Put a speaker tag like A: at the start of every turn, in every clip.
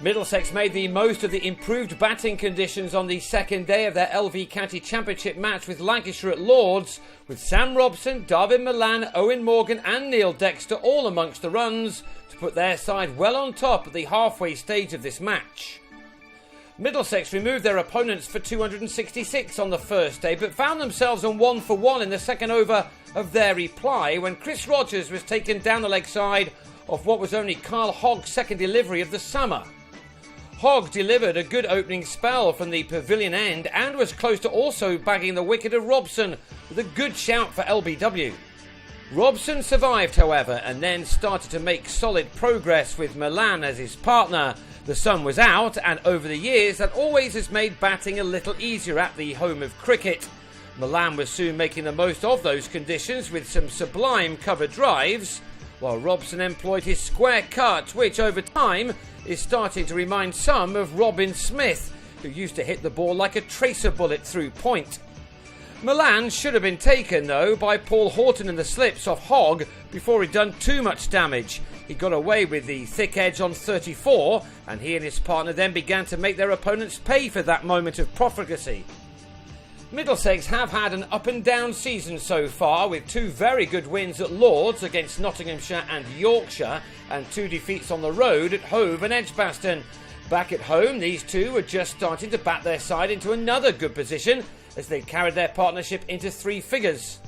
A: Middlesex made the most of the improved batting conditions on the second day of their LV County Championship match with Lancashire at Lords, with Sam Robson, David Milan, Owen Morgan and Neil Dexter all amongst the runs to put their side well on top at the halfway stage of this match. Middlesex removed their opponents for 266 on the first day, but found themselves on 1 for 1 in the second over of their reply when Chris Rogers was taken down the leg side off what was only Carl Hogg's second delivery of the summer. Hogg delivered a good opening spell from the pavilion end and was close to also bagging the wicket of Robson with a good shout for LBW. Robson survived, however, and then started to make solid progress with Milan as his partner. The sun was out, and over the years that always has made batting a little easier at the home of cricket. Milan was soon making the most of those conditions with some sublime cover drives, while Robson employed his square cut, which over time is starting to remind some of Robin Smith, who used to hit the ball like a tracer bullet through point. Milan should have been taken, though, by Paul Horton in the slips off Hogg before he'd done too much damage. He got away with the thick edge on 34, and he and his partner then began to make their opponents pay for that moment of profligacy. Middlesex have had an up and down season so far, with 2 very good wins at Lords against Nottinghamshire and Yorkshire, and 2 defeats on the road at Hove and Edgbaston. Back at home, these two were just starting to bat their side into another good position as they carried their partnership into 3 figures.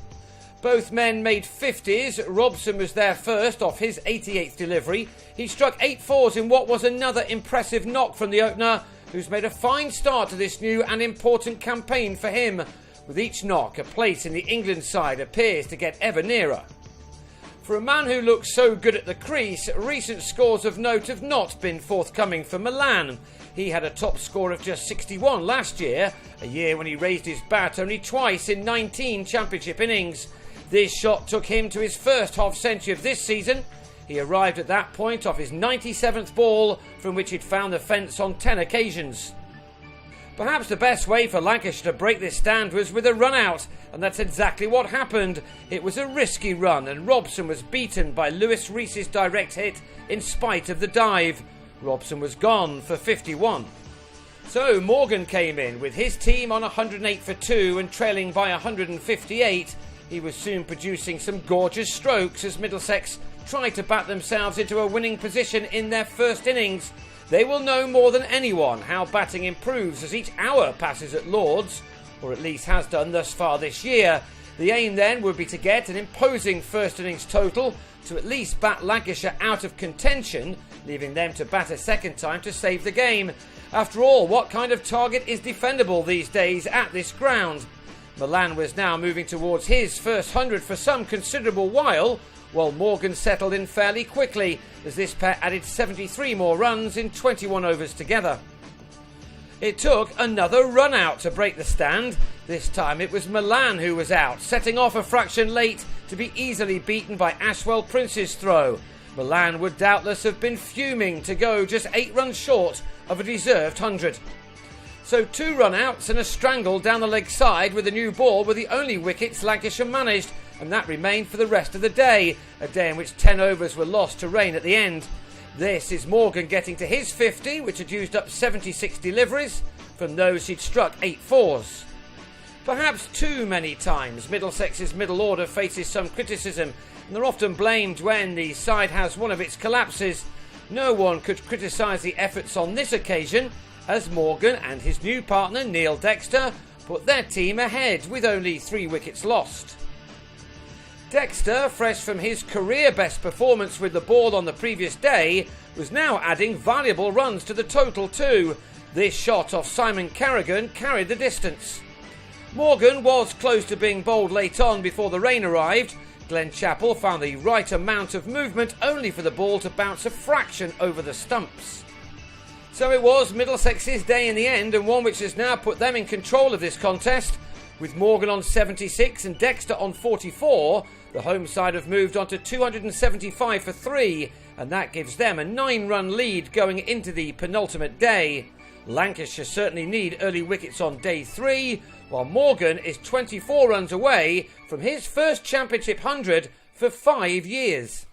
A: Both men made 50s. Robson was there first off his 88th delivery. He struck 8 fours in what was another impressive knock from the opener, who's made a fine start to this new and important campaign for him. With each knock, a place in the England side appears to get ever nearer. For a man who looks so good at the crease, recent scores of note have not been forthcoming for Milan. He had a top score of just 61 last year, a year when he raised his bat only twice in 19 championship innings. This shot took him to his first half-century of this season. He arrived at that point off his 97th ball, from which he'd found the fence on 10 occasions. Perhaps the best way for Lancashire to break this stand was with a run-out, and that's exactly what happened. It was a risky run, and Robson was beaten by Lewis Rees's direct hit in spite of the dive. Robson was gone for 51. So Morgan came in with his team on 108 for 2 and trailing by 158. He was soon producing some gorgeous strokes as Middlesex tried to bat themselves into a winning position in their first innings. They will know more than anyone how batting improves as each hour passes at Lords, or at least has done thus far this year. The aim then would be to get an imposing first innings total to at least bat Lancashire out of contention, leaving them to bat a second time to save the game. After all, what kind of target is defendable these days at this ground? Milan was now moving towards his first 100 for some considerable while Morgan settled in fairly quickly as this pair added 73 more runs in 21 overs together. It took another run out to break the stand. This time it was Milan who was out, setting off a fraction late to be easily beaten by Ashwell Prince's throw. Milan would doubtless have been fuming to go just 8 runs short of a deserved 100. So 2 run-outs and a strangle down the leg side with a new ball were the only wickets Lancashire managed, and that remained for the rest of the day, a day in which 10 overs were lost to rain at the end. This is Morgan getting to his 50, which had used up 76 deliveries from those he'd struck 8 fours. Perhaps too many times Middlesex's middle order faces some criticism, and they're often blamed when the side has one of its collapses. No one could criticise the efforts on this occasion, as Morgan and his new partner Neil Dexter put their team ahead with only 3 wickets lost. Dexter, fresh from his career best performance with the ball on the previous day, was now adding valuable runs to the total too. This shot off Simon Carrigan carried the distance. Morgan was close to being bowled late on before the rain arrived. Glenn Chappell found the right amount of movement only for the ball to bounce a fraction over the stumps. So it was Middlesex's day in the end, and one which has now put them in control of this contest. With Morgan on 76 and Dexter on 44, the home side have moved on to 275 for 3, and that gives them a 9-run lead going into the penultimate day. Lancashire certainly need early wickets on day 3, while Morgan is 24 runs away from his first championship 100 for 5 years.